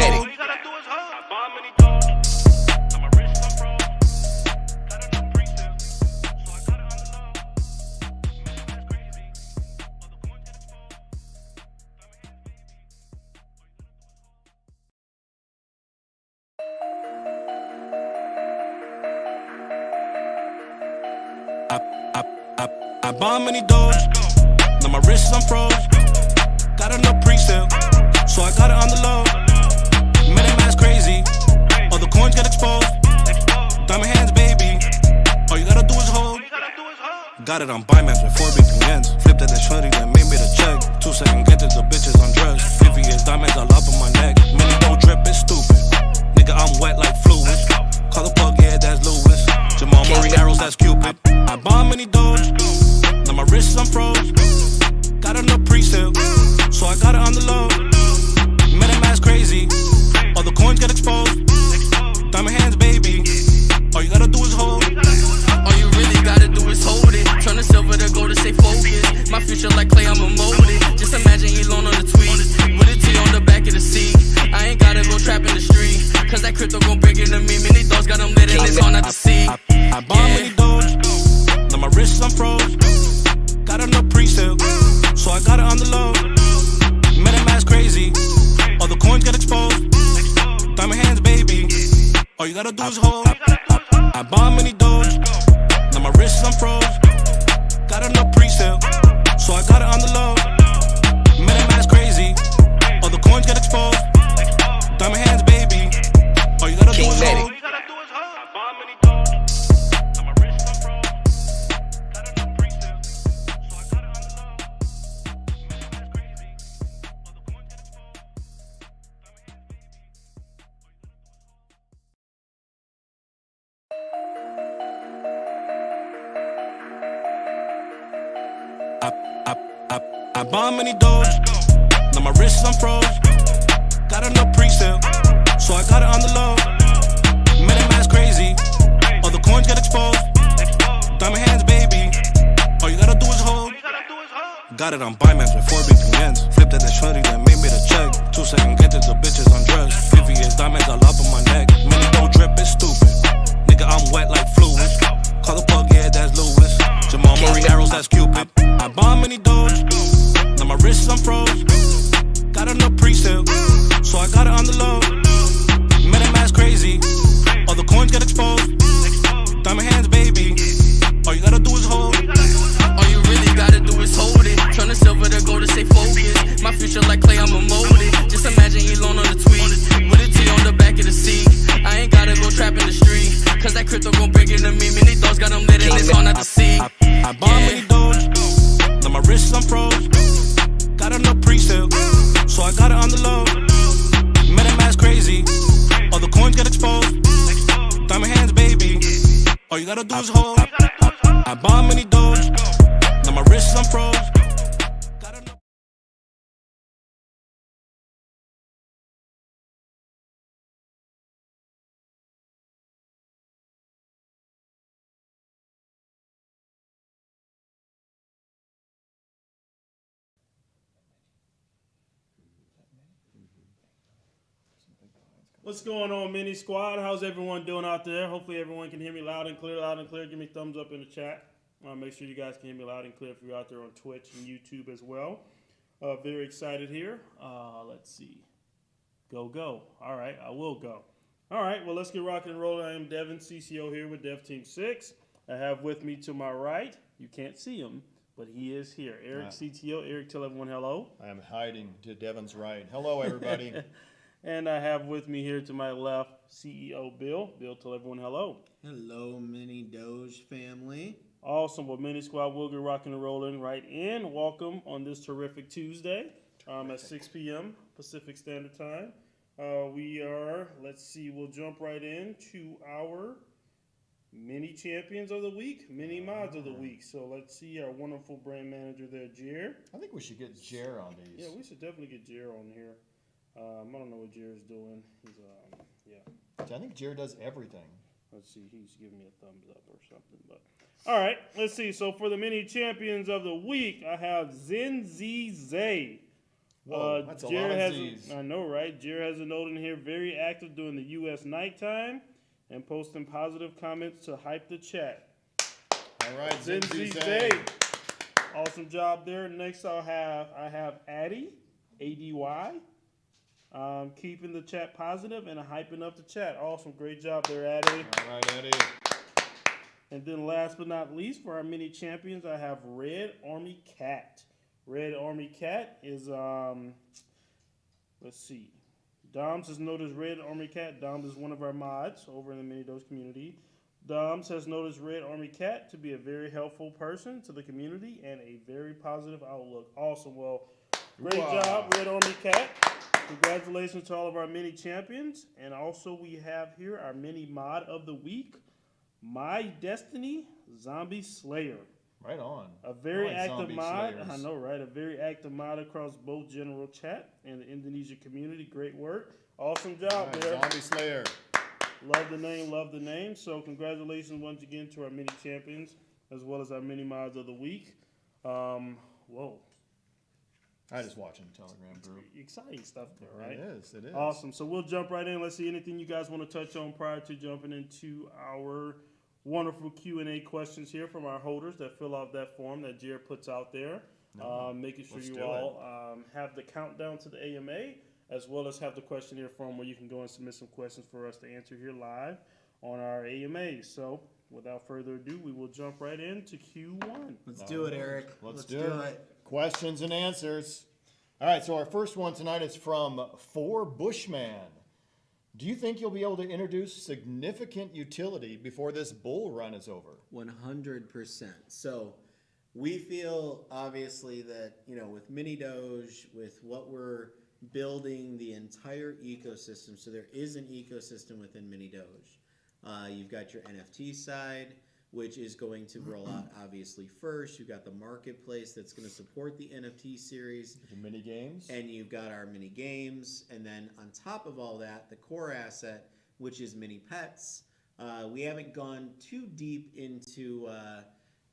hold. I bought MiniDOGE, now my wrist is unfroze. Got enough pre-sale, so I got it on the low. MiniMax crazy, all the coins get exposed. Diamond hands, baby, all you gotta do is hold. Got it on Binance with 4 VPNs. Flipped at the shorty that made me the check. 2 second gadgets, the bitches undressed. 50 years diamonds all up on my neck. Minido drip is stupid. Nigga, I'm wet like fluid. Call the plug, yeah, that's Lewis. Jamal Murray arrows, that's Cupid. I bought MiniDOGE, now my wrist is unfroze. Got enough pre-sale, so I got it on the low. MiniMax crazy, all the coins get exposed. Diamond hands, baby, all you gotta do is hold. All you really gotta do is hold it. Turn the silver to gold to stay focused. My future like clay, I'm a molded. Just imagine Elon on the tweet, with a T on the back of the seat. I ain't gotta go trap in the street, cause that crypto gon' bring it to me. MiniDOGE got them lit and it's hard not to see. I bought MiniDOGE, now my wrist is unfroze. Got enough pre-sale, so I got it on the low. MiniMax crazy, all the coins get exposed. Diamond hands, baby, all you gotta do is hold. I bought MiniDOGE, now my wrist is unfroze. Got enough pre-sale, so I got it on the low. MiniMax crazy, all the coins get exposed. Diamond hands, baby, all you gotta do is hold. I bought MiniDOGE, now my wrist is unfroze. Got enough pre-sale, so I got it on the low. MiniMax crazy, all the coins get exposed. Diamond hands, baby, all you gotta do is hold. Got it on Binance with 4 VPNs. Flipped at the shorty that made me the check. 2 second gadgets, the bitches undressed. 50 years diamonds all up on my neck. Minido drip is stupid. Nigga, I'm wet like fluid. Call the plug, yeah, that's Lewis. Jamal Murray arrows, that's Cupid. I bought MiniDOGE, now my wrist is unfroze. Got enough pre-sale, so I got it on the low. MiniMax crazy, all the coins get exposed. Diamond hands, baby, all you gotta do is hold. All you really gotta do is hold it. Turn the silver to gold to stay focused. My future like clay, I'm a molded. Just imagine Elon on the tweet, with a T on the back of the seat. I ain't gotta go trap in the street, cause that crypto gon' bring it to me. MiniDOGE got them lit and it's hard not to see. I bought MiniDOGE, now my wrist is unfroze. Got enough pre-sale, so I got it on the low. MiniMax crazy, all the coins get exposed. Diamond hands, baby, all you gotta do is hold. I bought MiniDOGE, now my wrist is unfroze. Got enough. What's going on, Mini Squad? How's everyone doing out there? Hopefully everyone can hear me loud and clear, loud and clear. Give me a thumbs up in the chat. Make sure you guys can hear me loud and clear if you're out there on Twitch and YouTube as well. Very excited here. Let's see. Go. All right, I will go. All right, well, let's get rocking and rolling. I am Devin, CCO here with Dev Team 6. I have with me to my right, you can't see him, but he is here. Eric, CTO. Eric, tell everyone hello. I am hiding to Devin's right. Hello, everybody. And I have with me here to my left, CEO Bill. Bill, tell everyone hello. Hello, MiniDOGE family. Awesome. Well, Mini Squad will get rocking and rolling right in. Welcome on this terrific Tuesday at 6 p.m. Pacific Standard Time. We'll jump right into our mini champions of the week, mini mods of the week. So let's see our wonderful brand manager there, Jer. I think we should get Jer on these. Yeah, we should definitely get Jer on here. I don't know what Jer's doing. He's I think Jer does everything. Let's see. He's giving me a thumbs up or something. But all right, let's see. So for the mini champions of the week, I have ZenZZ Whoa, that's a lot Jared of has Z's. I know, right? Jared has a note in here, very active during the U.S. nighttime and posting positive comments to hype the chat. All right, Zinzi Zinzi Zay. Zay. Awesome job there. Next I have Addy, A-D-Y. Keeping the chat positive and hyping up the chat. Awesome. Great job there, Addy. All right, Eddie. And then last but not least, for our mini champions, I have Red Army Cat. Red Army Cat is, let's see. Doms has noticed Red Army Cat. Doms is one of our mods over in the MiniDOGE community. Doms has noticed Red Army Cat to be a very helpful person to the community and a very positive outlook. Awesome. Well, great job, Red Army Cat. Congratulations to all of our mini champions. And also we have here our mini mod of the week, My Destiny Zombie Slayer. Right on. A very I like active zombie mod. slayers. I know, right? A very active mod across both general chat and the Indonesia community. Great work. Awesome All job right, there. Zombie Slayer. Love the name, love the name. So congratulations once again to our mini champions as well as our mini mods of the week. Whoa. I just watching the Telegram group. Exciting stuff there, right? It is. It is. Awesome. So we'll jump right in. Let's see anything you guys want to touch on prior to jumping into our wonderful Q&A questions here from our holders that fill out that form that Jared puts out there. Making sure let's you do all have the countdown to the AMA as well as have the questionnaire form where you can go and submit some questions for us to answer here live on our AMA. So without further ado, we will jump right into Q1. Let's do it, Eric. Let's do it. Questions and answers. All right, so our first one tonight is from 4Bushman. Do you think you'll be able to introduce significant utility before this bull run is over? 100%. So we feel obviously that, with MiniDOGE, with what we're building, the entire ecosystem. So there is an ecosystem within MiniDOGE. You've got your NFT side, which is going to roll out obviously first. You've got the marketplace that's going to support the NFT series. The mini games? And you've got our mini games. And then on top of all that, the core asset, which is mini pets. We haven't gone too deep into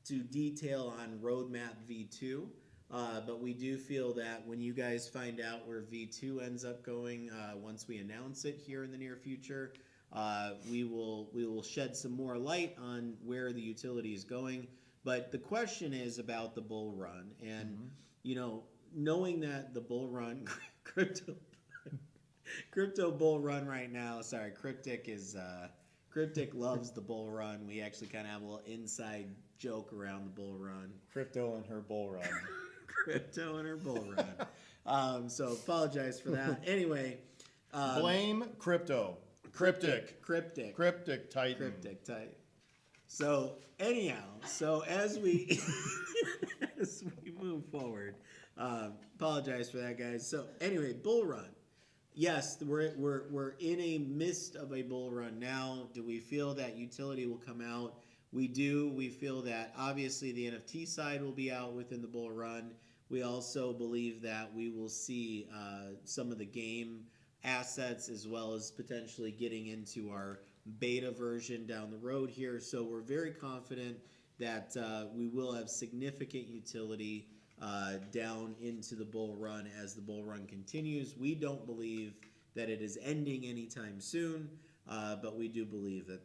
to detail on Roadmap V2. But we do feel that when you guys find out where V2 ends up going, once we announce it here in the near future, we will shed some more light on where the utility is going. But the question is about the bull run, and knowing that the bull run, crypto bull run right now. Sorry, Cryptic loves the bull run. We actually kind of have a little inside joke around the bull run. Crypto and her bull run. Crypto and her bull run. So apologize for that. Anyway, Blame crypto. Cryptic Titan. Cryptic Titan. So anyhow, as we as we move forward, apologize for that, guys. So anyway, bull run. Yes, we're in a midst of a bull run now. Do we feel that utility will come out? We do. We feel that obviously the NFT side will be out within the bull run. We also believe that we will see some of the game assets as well as potentially getting into our beta version down the road here. So we're very confident that we will have significant utility down into the bull run as the bull run continues. We don't believe that it is ending anytime soon, but we do believe that.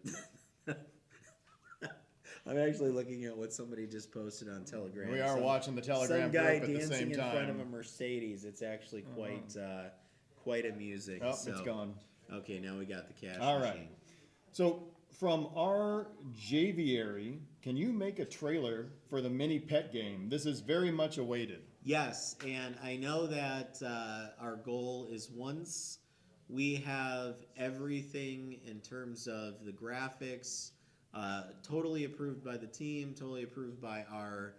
I'm actually looking at what somebody just posted on Telegram. We are watching the Telegram some guy group at the same dancing in time. front of a Mercedes. It's actually quite amusing. Oh, so. it's gone. Okay, now we got the cash All machine. right. So from our Javiary, can you make a trailer for the mini pet game? This is very much awaited. Yes, and I know that our goal is once we have everything in terms of the graphics totally approved by the team, totally approved by our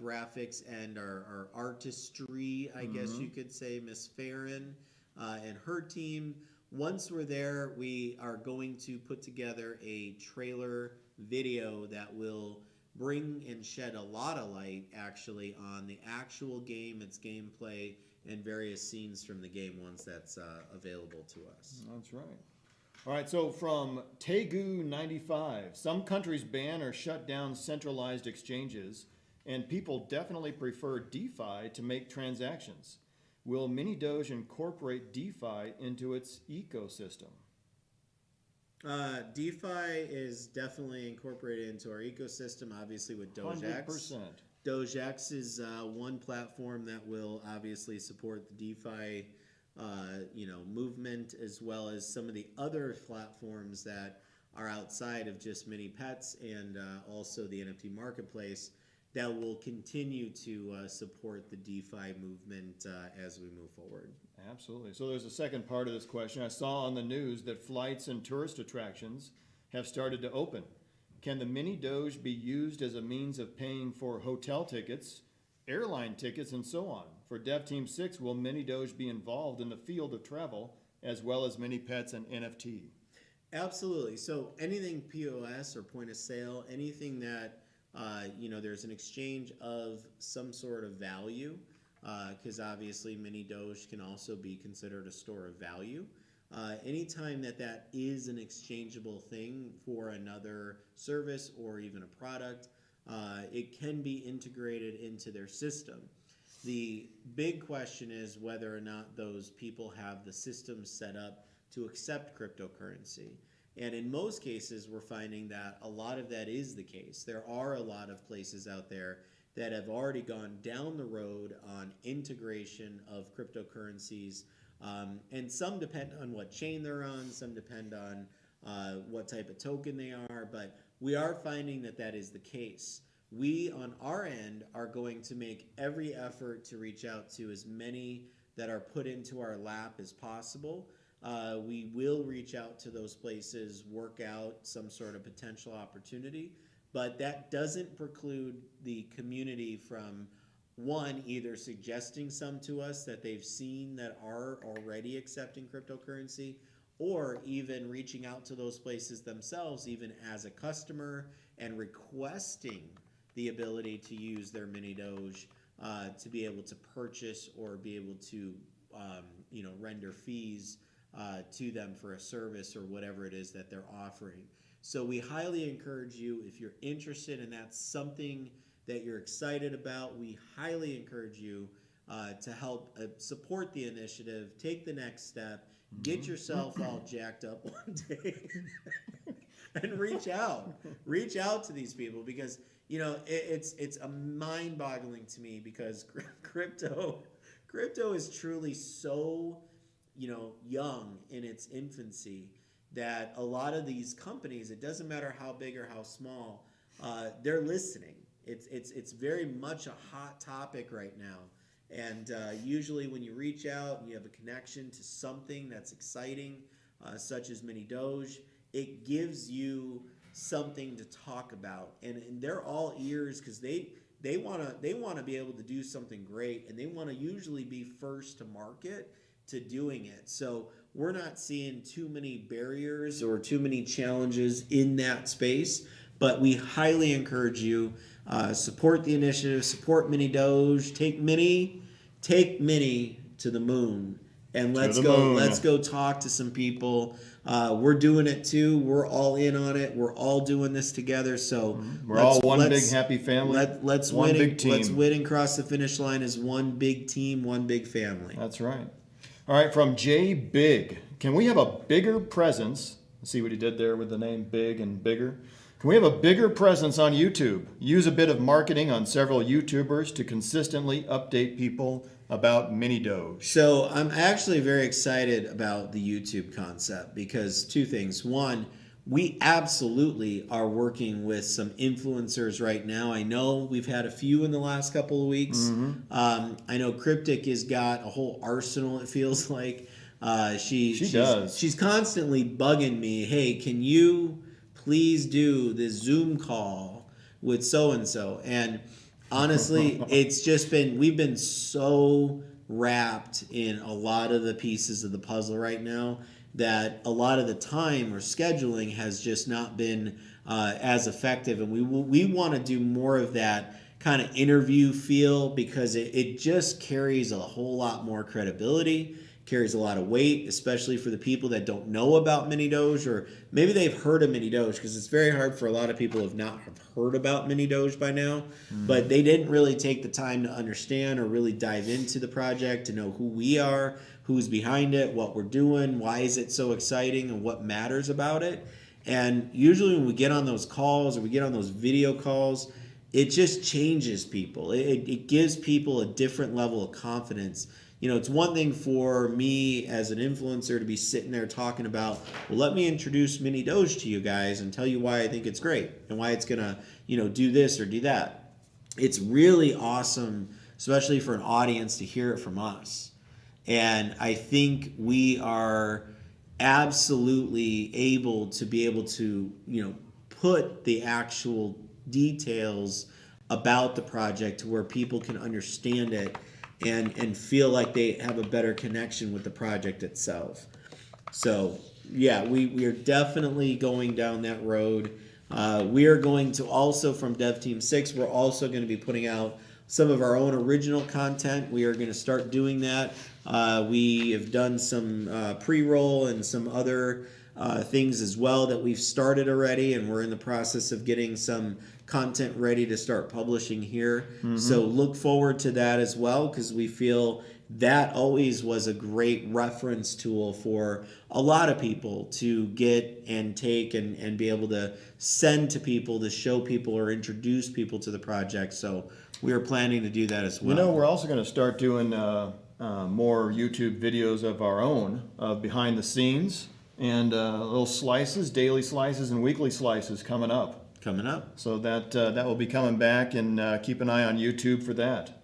graphics and our artistry, I guess you could say, Miss Farron and her team. Once we're there, we are going to put together a trailer video that will bring and shed a lot of light, actually, on the actual game, its gameplay, and various scenes from the game once that's available to us. That's right. All right, so from Tegu95, some countries ban or shut down centralized exchanges, and people definitely prefer DeFi to make transactions. will MiniDOGE incorporate Defy into its ecosystem? DeFi is definitely incorporated into our ecosystem, obviously with Doge X. 100%. Doge X is one platform that will obviously support the DeFi, movement, as well as some of the other platforms that are outside of just mini pets and also the NFT marketplace that will continue to support the DeFi movement as we move forward. Absolutely. So there's a second part of this question. I saw on the news that flights and tourist attractions have started to open. Can the MiniDOGE be used as a means of paying for hotel tickets, airline tickets, and so on? For Dev Team 6, will MiniDOGE be involved in the field of travel as well as mini pets and NFT? Absolutely. So anything POS or point of sale, anything that there's an exchange of some sort of value, because obviously MiniDOGE can also be considered a store of value. Anytime that is an exchangeable thing for another service or even a product, it can be integrated into their system. The big question is whether or not those people have the system set up to accept cryptocurrency. And in most cases, we're finding that a lot of that is the case. There are a lot of places out there that have already gone down the road on integration of cryptocurrencies. And some depend on what chain they're on, some depend on what type of token they are, but we are finding that is the case. We, on our end, are going to make every effort to reach out to as many that are put into our lap as possible. We will reach out to those places, work out some sort of potential opportunity, but that doesn't preclude the community from, one, either suggesting some to us that they've seen that are already accepting cryptocurrency, or even reaching out to those places themselves, even as a customer, and requesting the ability to use their MiniDOGE to be able to purchase or be able to render fees to them for a service or whatever it is that they're offering. So we highly encourage you, if you're interested and that's something that you're excited about, we highly encourage you to help support the initiative, take the next step, get yourself all jacked up one day and reach out to these people, because it's a mind-boggling to me, because crypto is truly so young in its infancy that a lot of these companies, it doesn't matter how big or how small, they're listening. It's very much a hot topic right now. And usually when you reach out and you have a connection to something that's exciting, such as MiniDOGE, it gives you something to talk about. And they're all ears, because they want to be able to do something great, and they want to usually be first to market to doing it. So we're not seeing too many barriers or too many challenges in that space, but we highly encourage you, support the initiative, support MiniDOGE, take Mini to the moon, and let's go talk to some people. We're doing it too. We're all in on it. We're all doing this together. So we're all one big happy family. Let's one win. Big team. Let's win and cross the finish line as one big team, one big family. That's right. All right, from J Big. Can we have a bigger presence? See what he did there with the name Big and Bigger? Can we have a bigger presence on YouTube? Use a bit of marketing on several YouTubers to consistently update people about MiniDOGE. So I'm actually very excited about the YouTube concept, because two things. One, we absolutely are working with some influencers right now. I know we've had a few in the last couple of weeks. Mm-hmm. I know Cryptic has got a whole arsenal, it feels like. She does. She's constantly bugging me, hey, can you please do this Zoom call with so-and-so? And honestly, it's just we've been so wrapped in a lot of the pieces of the puzzle right now that a lot of the time or scheduling has just not been as effective. And we want to do more of that kind of interview feel, because it just carries a whole lot more credibility. carries a lot of weight, especially for the people that don't know about MiniDOGE, or maybe they've heard of MiniDOGE, because it's very hard for a lot of people who have not heard about MiniDOGE by now, but they didn't really take the time to understand or really dive into the project to know who we are, who's behind it, what we're doing, why is it so exciting, and what matters about it. And usually when we get on those calls or we get on those video calls, it just changes people. It gives people a different level of confidence. You know, it's one thing for me as an influencer to be sitting there talking about, well, let me introduce MiniDOGE to you guys and tell you why I think it's great and why it's going to, you know, do this or do that. It's really awesome, especially for an audience, to hear it from us. And I think we are absolutely able to you know, put the actual details about the project to where people can understand it and feel like they have a better connection with the project itself. So yeah, we are definitely going down that road. We are going to also, from Dev Team 6, we're also going to be putting out some of our own original content. We are going to start doing that. We have done some pre-roll and some other things as well that we've started already, and we're in the process of getting some content ready to start publishing here. So look forward to that as well, because we feel that always was a great reference tool for a lot of people to get and take and be able to send to people, to show people or introduce people to the project. So we are planning to do that as well. You know, we're also going to start doing more YouTube videos of our own, behind the scenes, and little slices, daily slices and weekly slices coming up. So that will be coming back, and keep an eye on YouTube for that.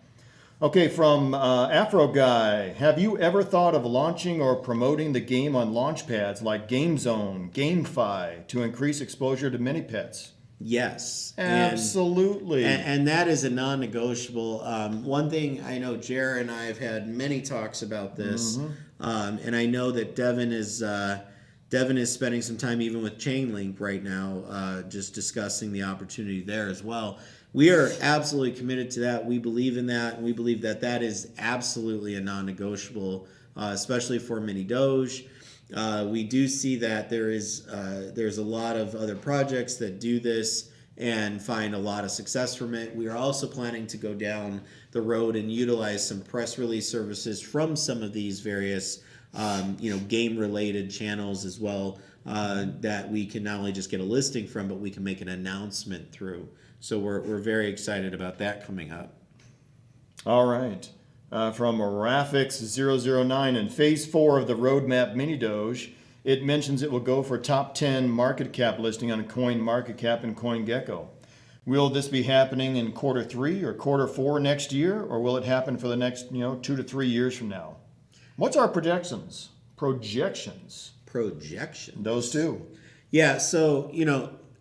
Okay, from Afro Guy, have you ever thought of launching or promoting the game on launch pads like Game Zone, GameFi, to increase exposure to mini pets? Yes. Absolutely. And that is a non-negotiable. One thing I know, Jared and I have had many talks about this, and I know that Devin is spending some time even with Chainlink right now, just discussing the opportunity there as well. We are absolutely committed to that. We believe in that, and we believe that that is absolutely a non-negotiable, especially for MiniDOGE. We do see that there's a lot of other projects that do this and find a lot of success from it. We are also planning to go down the road and utilize some press release services from some of these various game-related channels as well, that we can not only just get a listing from, but we can make an announcement through. So we're very excited about that coming up. All right. From Rafix009, in Phase 4 of the roadmap MiniDOGE, it mentions it will go for top 10 market cap listing on CoinMarketCap and CoinGecko. Will this be happening in quarter 3 or quarter 4 next year, or will it happen for the next 2 to 3 years from now? What's our projections? Those two. Yeah, so,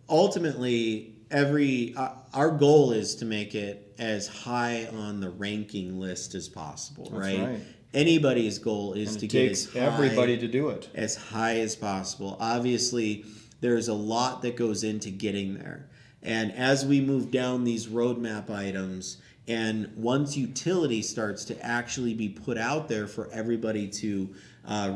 ultimately, our goal is to make it as high on the ranking list as possible, right? Anybody's goal is to get everybody to do it as high as possible. Obviously, there's a lot that goes into getting there. And as we move down these roadmap items, and once utility starts to actually be put out there for everybody to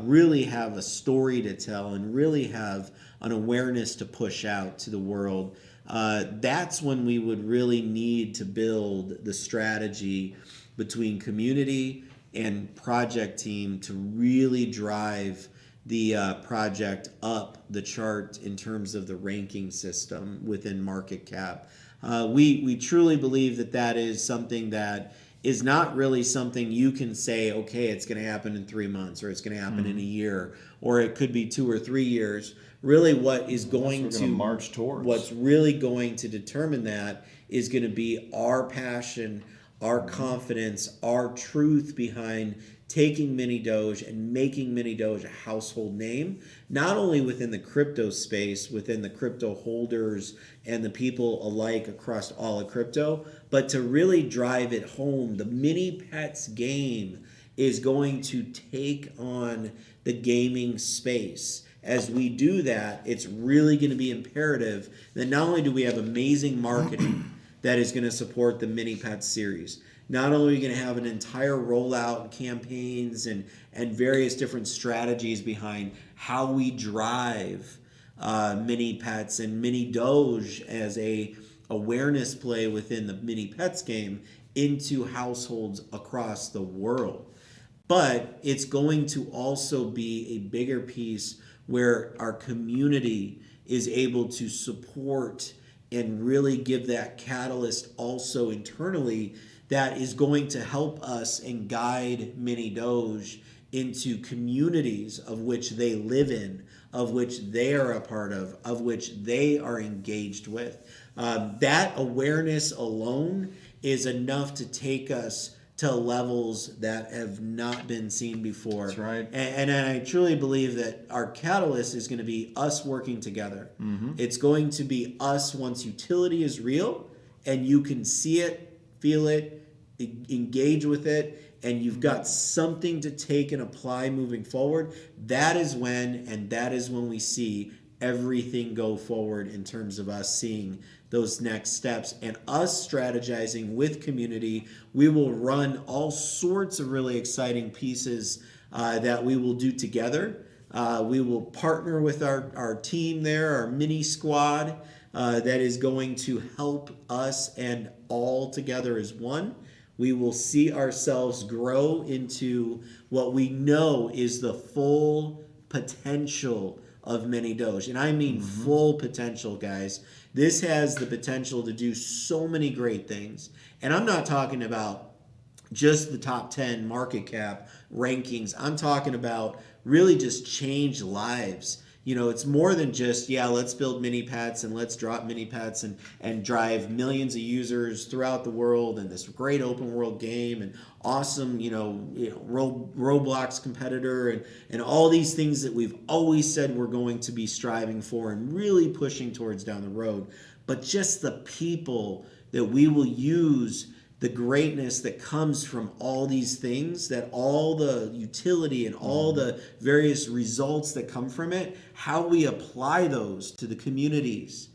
really have a story to tell and really have an awareness to push out to the world, that's when we would really need to build the strategy between community and project team to really drive the project up the chart in terms of the ranking system within market cap. We truly believe that is something that is not really something you can say, okay, it's going to happen in 3 months, or it's going to happen in a year, or it could be 2 or 3 years. Really, what is going to march towards, what's really going to determine that is going to be our passion, our confidence, our truth behind taking MiniDOGE and making MiniDOGE a household name, not only within the crypto space, within the crypto holders and the people alike across all of crypto, but to really drive it home. The Mini Pets game is going to take on the gaming space. As we do that, it's really going to be imperative that not only do we have amazing marketing that is going to support the Mini Pets series, Not only are we going to have an entire rollout and campaigns and various different strategies behind how we drive mini pets and MiniDOGE as a awareness play within the mini pets game into households across the world. But it's going to also be a bigger piece where our community is able to support and really give that catalyst also internally that is going to help us and guide MiniDOGE into communities of which they live in, of which they are a part of which they are engaged with. That awareness alone is enough to take us to levels that have not been seen before. That's right. And I truly believe that our catalyst is going to be us working together. It's going to be us once utility is real and you can see it, feel it, engage with it, and you've got something to take and apply moving forward. That is when we see everything go forward in terms of us seeing those next steps and us strategizing with community. We will run all sorts of really exciting pieces that we will do together. We will partner with our team there, our mini squad that is going to help us, and all together as one. We will see ourselves grow into what we know is the full potential of MiniDOGE. And I mean full potential, guys. This has the potential to do so many great things. And I'm not talking about just the top 10 market cap rankings. I'm talking about really just change lives. You know, it's more than just, let's build mini pets and let's drop mini pets and drive millions of users throughout the world and this great open world game and awesome, Roblox competitor and all these things that we've always said we're going to be striving for and really pushing towards down the road. But just the people that we will use, the greatness that comes from all these things, that all the utility and all the various results that come from it, how we apply those to the communities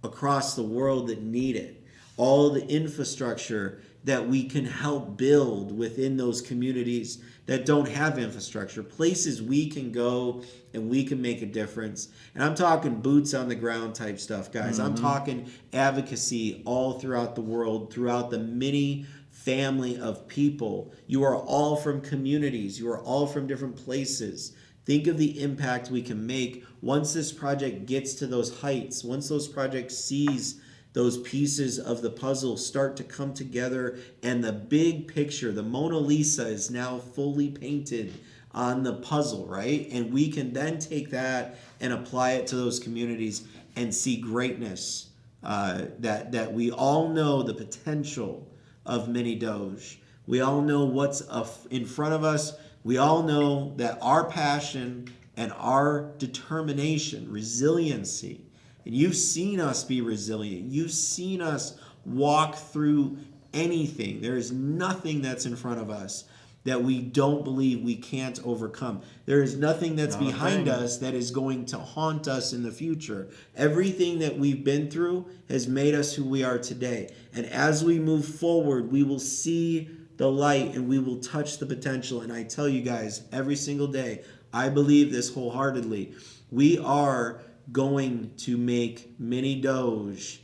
across the world that need it, all the infrastructure that we can help build within those communities that don't have infrastructure, places we can go and we can make a difference. And I'm talking boots on the ground type stuff, guys. I'm talking advocacy all throughout the world, throughout the mini family of people. You are all from communities. You are all from different places. Think of the impact we can make once this project gets to those heights, once those projects sees those pieces of the puzzle start to come together and the big picture, the Mona Lisa, is now fully painted on the puzzle, right? And we can then take that and apply it to those communities and see greatness, that we all know the potential of MiniDOGE. We all know what's in front of us. We all know that our passion and our determination, resiliency, and you've seen us be resilient. You've seen us walk through anything. There is nothing that's in front of us that we don't believe we can't overcome. There is nothing that's behind us that is going to haunt us in the future. Everything that we've been through has made us who we are today. And as we move forward, we will see the light and we will touch the potential. And I tell you guys, every single day, I believe this wholeheartedly. We are going to make MiniDOGE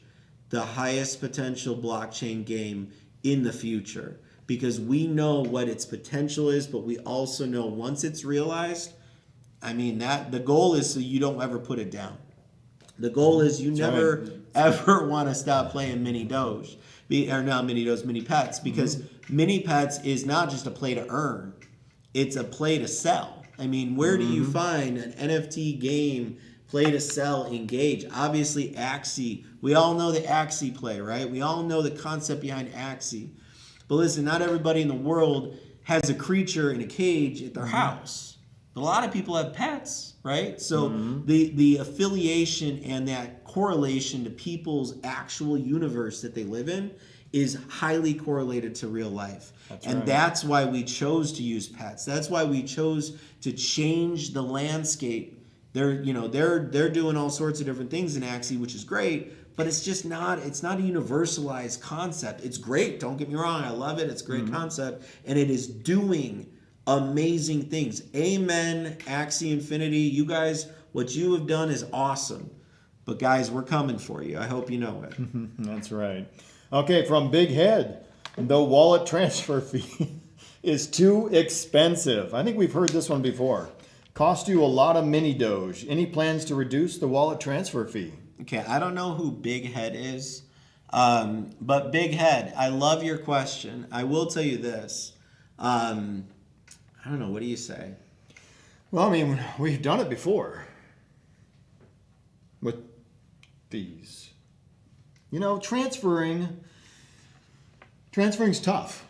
the highest potential blockchain game in the future, because we know what its potential is, but we also know once it's realized, I mean, that the goal is so you don't ever put it down. The goal is you never ever want to stop playing MiniDOGE, or not MiniDOGE, mini pets, because mini pets is not just a play to earn, it's a play to sell. I mean, where do you find an NFT game play to sell, engage? Obviously, Axie. We all know the Axie play, right? We all know the concept behind Axie. But listen, not everybody in the world has a creature in a cage at their house. A lot of people have pets, right? So the affiliation and that correlation to people's actual universe that they live in is highly correlated to real life. That's why we chose to use pets. That's why we chose to change the landscape. They're doing all sorts of different things in Axie, which is great, but it's just not, it's not a universalized concept. It's great, don't get me wrong, I love it, it's a great concept, and it is doing amazing things. Amen, Axie Infinity, you guys, what you have done is awesome. But guys, we're coming for you. I hope you know it. That's right. Okay, from Big Head, the wallet transfer fee is too expensive. I think we've heard this one before. Cost you a lot of MiniDOGE. Any plans to reduce the wallet transfer fee? Okay, I don't know who Big Head is, but Big Head, I love your question. I will tell you this. I don't know, what do you say? Well, I mean, we've done it before with fees. You know, transferring's tough.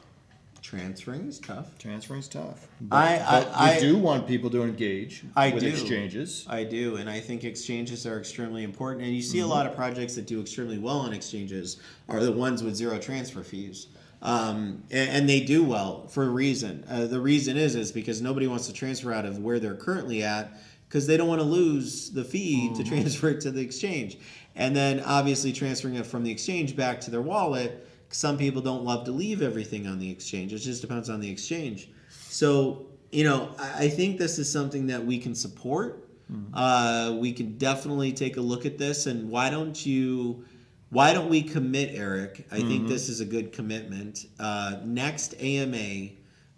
Transferring is tough. Transferring's tough. I we do want people to engage with exchanges. I do, and I think exchanges are extremely important. And you see a lot of projects that do extremely well on exchanges are the ones with zero transfer fees. And they do well for a reason. The reason is because nobody wants to transfer out of where they're currently at because they don't want to lose the fee to transfer it to the exchange. And then obviously transferring it from the exchange back to their wallet, some people don't love to leave everything on the exchange. It just depends on the exchange. So, you know, I think this is something that we can support. We can definitely take a look at this. And why don't we commit, Eric? I think this is a good commitment. Next AMA,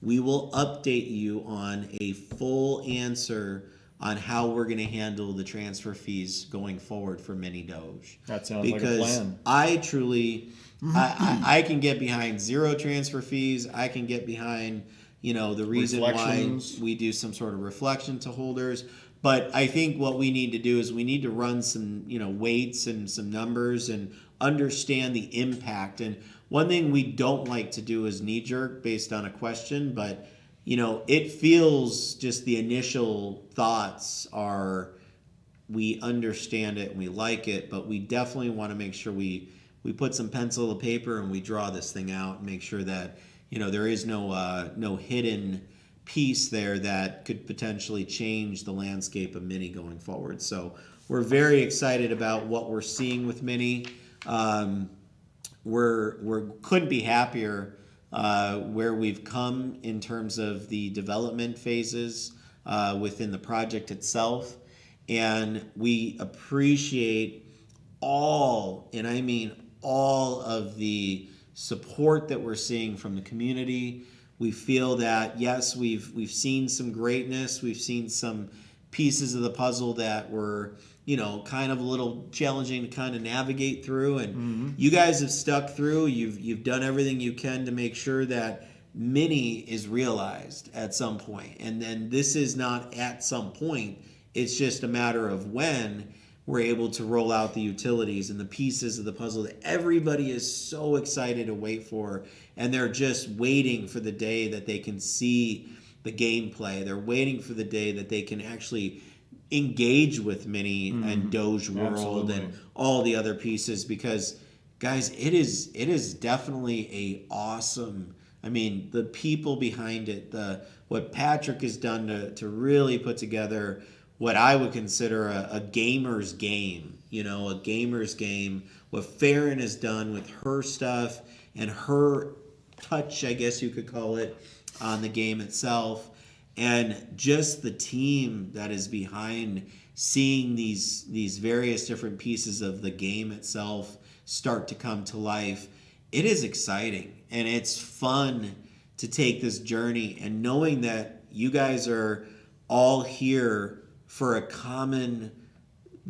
we will update you on a full answer on how we're going to handle the transfer fees going forward for MiniDOGE. That sounds like a plan. Because I truly, I can get behind zero transfer fees. I can get behind, you know, the reason why we do some sort of reflection to holders. But I think what we need to do is we need to run some, you know, weights and some numbers and understand the impact. And one thing we don't like to do is knee jerk based on a question, but you know, it feels just the initial thoughts are we understand it and we like it, but we definitely want to make sure we put some pencil to paper and we draw this thing out and make sure that, you know, there is no hidden piece there that could potentially change the landscape of Mini going forward. So we're very excited about what we're seeing with Mini. We're couldn't be happier where we've come in terms of the development phases within the project itself. And we appreciate all, and I mean all of the support that we're seeing from the community. We feel that, yes, we've seen some greatness. We've seen some pieces of the puzzle that were, you know, kind of a little challenging to kind of navigate through. And you guys have stuck through. You've done everything you can to make sure that Mini is realized at some point. And then this is not at some point. It's just a matter of when we're able to roll out the utilities and the pieces of the puzzle that everybody is so excited to wait for. And they're just waiting for the day that they can see the gameplay. They're waiting for the day that they can actually engage with Mini and Doge World and all the other pieces, because guys, it is definitely a awesome, I mean, the people behind it, what Patrick has done to really put together what I would consider a gamer's game, you know, a gamer's game. What Farron has done with her stuff and her touch, I guess you could call it, on the game itself, and just the team that is behind seeing these various different pieces of the game itself start to come to life. It is exciting and it's fun to take this journey, and knowing that you guys are all here for a common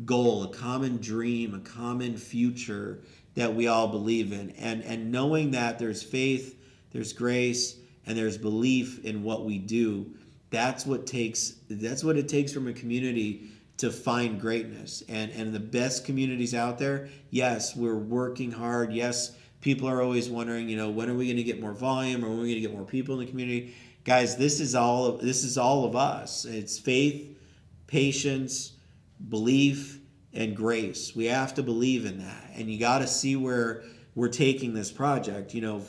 goal, a common dream, a common future that we all believe in, and knowing that there's faith, there's grace, and there's belief in what we do. That's what it takes from a community to find greatness. And the best communities out there, yes, we're working hard. Yes, people are always wondering, you know, when are we going to get more volume, or when are we going to get more people in the community? Guys, this is all of us. It's faith, patience, belief, and grace. We have to believe in that. And you got to see where we're taking this project. You know,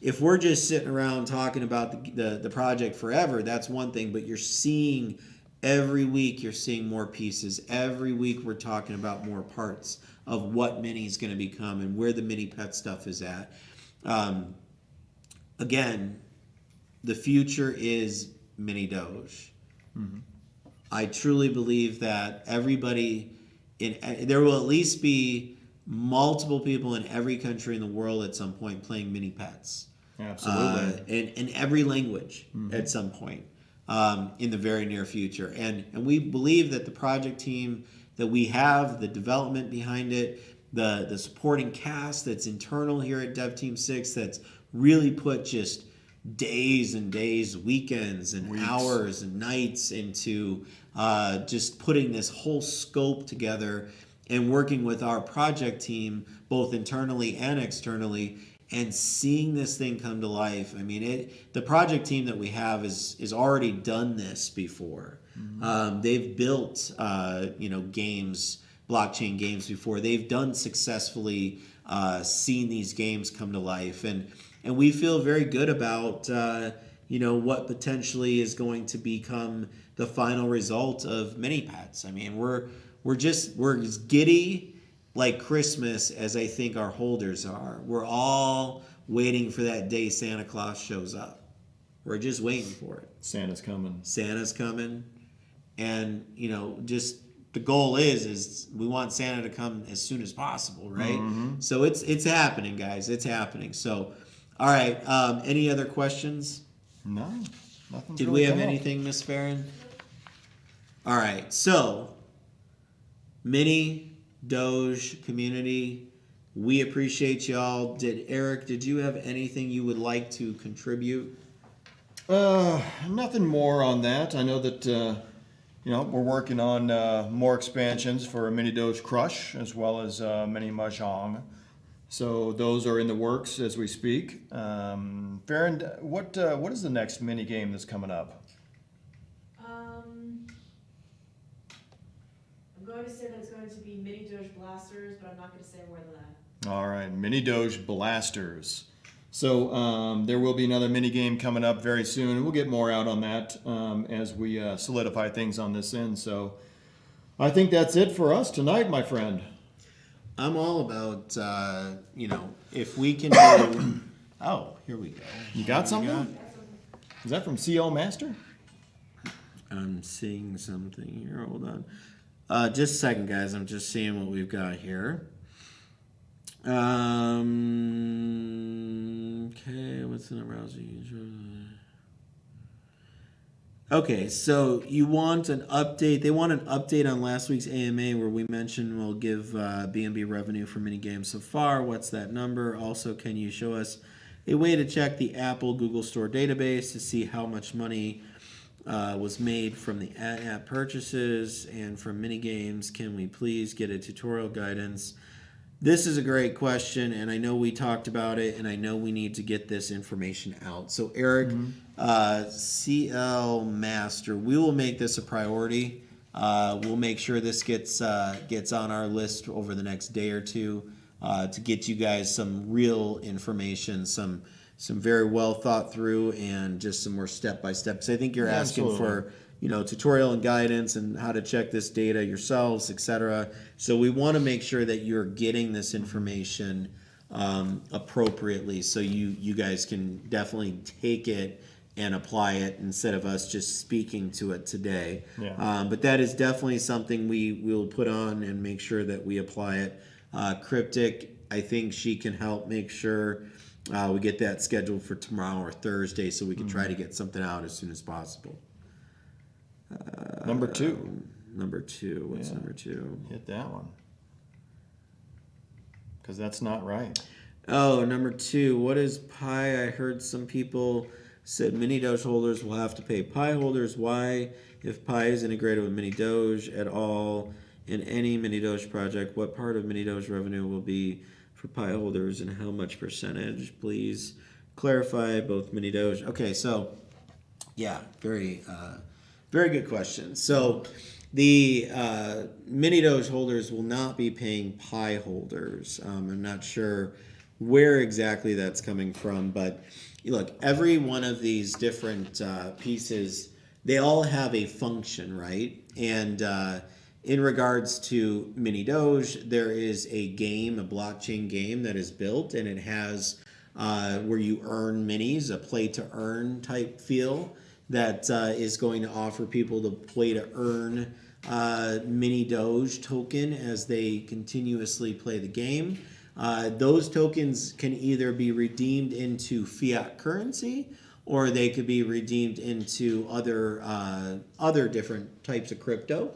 if we're just sitting around talking about the project forever, that's one thing, but you're seeing Every week you're seeing more pieces. Every week we're talking about more parts of what Mini is going to become and where the mini pet stuff is at. Again, the future is MiniDOGE. I truly believe that there will at least be multiple people in every country in the world at some point playing mini pets. Absolutely. In every language at some point in the very near future. And we believe that the project team that we have, the development behind it, the supporting cast that's internal here at Dev Team 6 that's really put just days and days, weekends and Weeks. hours and nights into just putting this whole scope together and working with our project team, both internally and externally, and seeing this thing come to life. I mean, the project team that we have is already done this before. They've built, games, blockchain games before. They've done successfully seen these games come to life, and we feel very good about what potentially is going to become the final result of mini pets. I mean, we're as giddy like Christmas as I think our holders are. We're all waiting for that day Santa Claus shows up. We're just waiting for it. Santa's coming. Santa's coming, and just the goal is we want Santa to come as soon as possible, right? So it's happening, guys. It's happening. So, all right. Any other questions? No, nothing. Did we have anything, Miss Farron? All right. So, MiniDOGE community, we appreciate y'all. Did you have anything you would like to contribute? Nothing more on that. I know that we're working on more expansions for MiniDOGE Crush as well as Mini Mahjong. So those are in the works as we speak. Farron, what is the next mini game that's coming up? I'm going to say that it's going to be MiniDOGE Blasters, but I'm not going to say more than that. All right, MiniDOGE Blasters. So there will be another mini game coming up very soon, and we'll get more out on that as we solidify things on this end. So I think that's it for us tonight, my friend. I'm all about, if we can do... Oh, here we go. You got something? Is that from CO Master? I'm seeing something here. Hold on. Just a second, guys. I'm just seeing what we've got here. Okay, what's in the browser? Okay, so you want an update. They want an update on last week's AMA where we mentioned we'll give BNB revenue for mini games so far. What's that number? Also, can you show us a way to check the Apple Google Store database to see how much money was made from the app purchases and from mini games? Can we please get a tutorial guidance? This is a great question, and I know we talked about it, and I know we need to get this information out. So, Eric, CL Master, we will make this a priority. We'll make sure this gets on our list over the next day or two to get you guys some real information, some very well thought through, and just some more step by step. Because I think you're asking for tutorial and guidance and how to check this data yourselves, etc. So we want to make sure that you're getting this information appropriately, so you guys can definitely take it and apply it instead of us just speaking to it today. Yeah. But that is definitely something we will put on and make sure that we apply it. Cryptic, I think she can help make sure we get that scheduled for tomorrow or Thursday, so we can try to get something out as soon as possible. Number 2. Number 2. What's number 2? Hit that one. Because that's not right. Oh, number 2. What is Pi? I heard some people said MiniDOGE holders will have to pay Pi holders. Why? If Pi is integrated with MiniDOGE at all in any MiniDOGE project, what part of MiniDOGE revenue will be for Pi holders and how much percentage? Please clarify both MiniDOGE. Okay, so yeah, very good question. So the MiniDOGE holders will not be paying Pi holders. I'm not sure where exactly that's coming from, but look, every one of these different pieces they all have a function, right? And in regards to MiniDOGE, there is a game, a blockchain game that is built, and it has where you earn minis, a play to earn type feel that is going to offer people the play to earn MiniDOGE token as they continuously play the game. Those tokens can either be redeemed into fiat currency, or they could be redeemed into other different types of crypto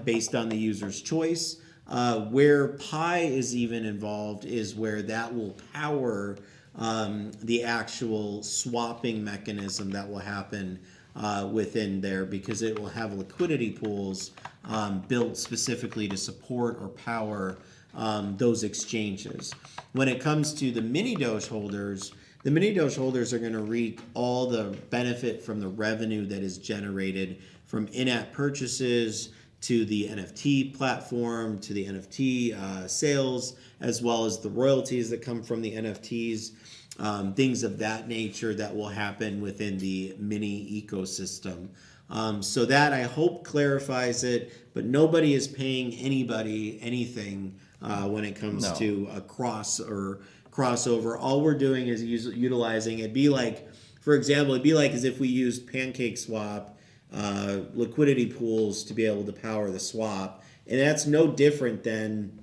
based on the user's choice. Where Pi is even involved is where that will power the actual swapping mechanism that will happen within there, because it will have liquidity pools built specifically to support or power those exchanges. When it comes to the MiniDOGE holders, the MiniDOGE holders are going to reap all the benefit from the revenue that is generated from in-app purchases to the NFT platform, to the NFT sales, as well as the royalties that come from the NFTs, things of that nature that will happen within the Mini ecosystem. So that, I hope, clarifies it, but nobody is paying anybody anything when it comes to a crossover. All we're doing is utilizing, it'd be like, for example, it'd be like as if we used PancakeSwap liquidity pools to be able to power the swap. And that's no different than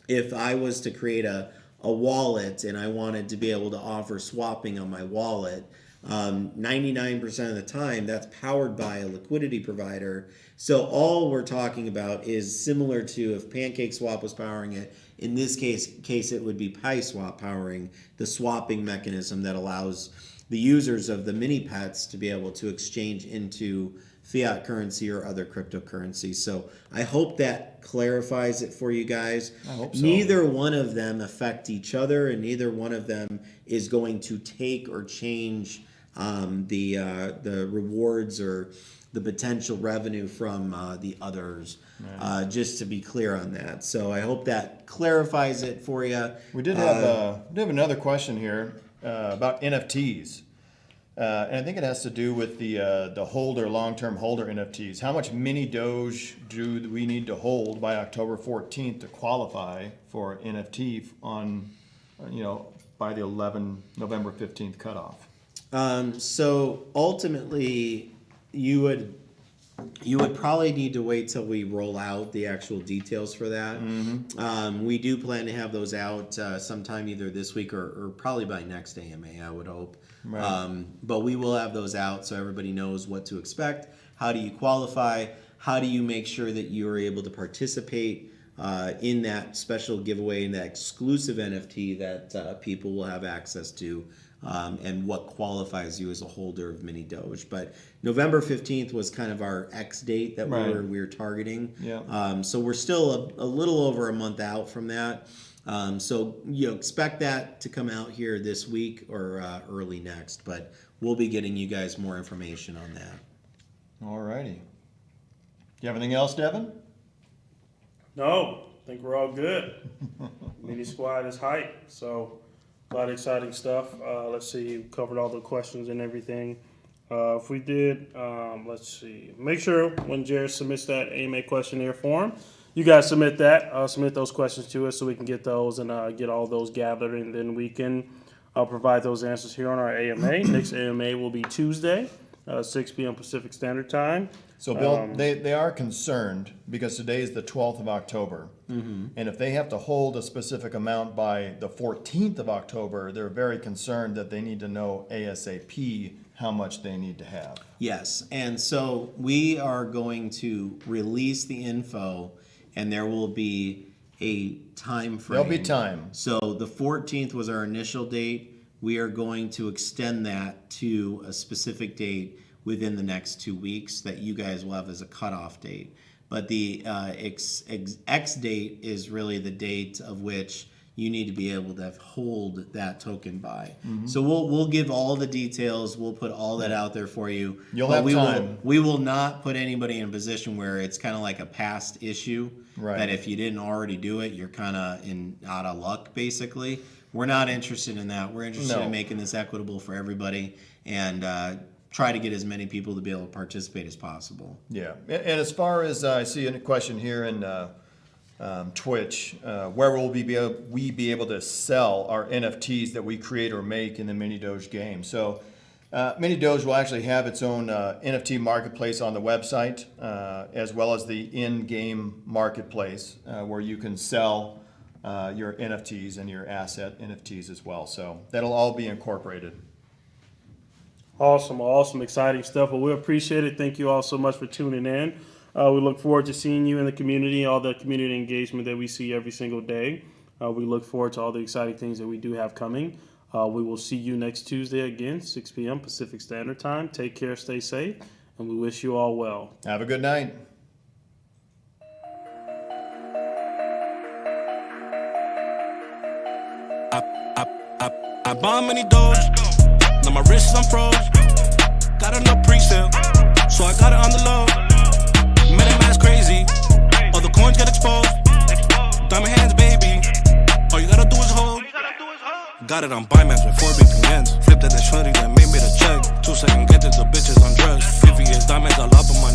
if I was to create a wallet and I wanted to be able to offer swapping on my wallet. 99% of the time that's powered by a liquidity provider. So all we're talking about is similar to if PancakeSwap was powering it. In this case it would be PiSwap powering the swapping mechanism that allows the users of the mini pets to be able to exchange into fiat currency or other cryptocurrency. So I hope that clarifies it for you guys. I hope so. Neither one of them affect each other, and neither one of them is going to take or change the rewards or the potential revenue from the others. Just to be clear on that. So I hope that clarifies it for you. We did have another question here about NFTs. And I think it has to do with the long-term holder NFTs. How much MiniDOGE do we need to hold by October 14th to qualify for NFT by the November 15th cutoff? So ultimately, you would probably need to wait till we roll out the actual details for that. We do plan to have those out sometime either this week or probably by next AMA, I would hope. Right. But we will have those out so everybody knows what to expect. How do you qualify? How do you make sure that you are able to participate in that special giveaway, in that exclusive NFT that people will have access to? And what qualifies you as a holder of MiniDOGE. But November 15th was kind of our X date that we were targeting. Yeah. So we're still a little over a month out from that. So expect that to come out here this week or early next. But we'll be getting you guys more information on that. All righty. You have anything else, Devin? No, I think we're all good. Mini Squad is hype, so a lot of exciting stuff. Let's see, we covered all the questions and everything. If we did, let's see. Make sure when Jared submits that AMA questionnaire form, you guys submit that. Submit those questions to us so we can get those and get all those gathered, and then we can provide those answers here on our AMA. Next AMA will be Tuesday, 6 p.m. Pacific Standard Time. So, Bill, they are concerned because today is the 12th of October. And if they have to hold a specific amount by the 14th of October, they're very concerned that they need to know ASAP how much they need to have. Yes, and so we are going to release the info, and there will be a time frame. There'll be time. So the 14th was our initial date. We are going to extend that to a specific date within the next 2 weeks that you guys will have as a cutoff date. But the X date is really the date of which you need to be able to hold that token by. So we'll give all the details. We'll put all that out there for you. You'll but have time. We will not put anybody in a position where it's kind of like a past issue. Right. That if you didn't already do it, you're kind of out of luck, basically. We're not interested in that. We're interested in making this equitable for everybody. And try to get as many people to be able to participate as possible. Yeah, and as far as I see a question here in Twitch, where will we be able to sell our NFTs that we create or make in the MiniDOGE game? So MiniDOGE will actually have its own NFT marketplace on the website, as well as the in-game marketplace, where you can sell your NFTs and your asset NFTs as well. So that'll all be incorporated. Awesome, exciting stuff. Well, we appreciate it. Thank you all so much for tuning in. We look forward to seeing you in the community, all the community engagement that we see every single day. We look forward to all the exciting things that we do have coming. We will see you next Tuesday again, 6 p.m. Pacific Standard Time. Take care, stay safe, and we wish you all well. Have a good night. I bought MiniDOGE. Now my wrist is unfroze. Got enough pre-sale, so I got it on the low. MiniMask crazy, all the coins get exposed. Diamond hands, baby. All you gotta do is hold. Got it on Binance with 4 VPNs. Flipped at the shorty that made me the check. 2 second get to the bitches on drugs. 50 years diamonds all up on my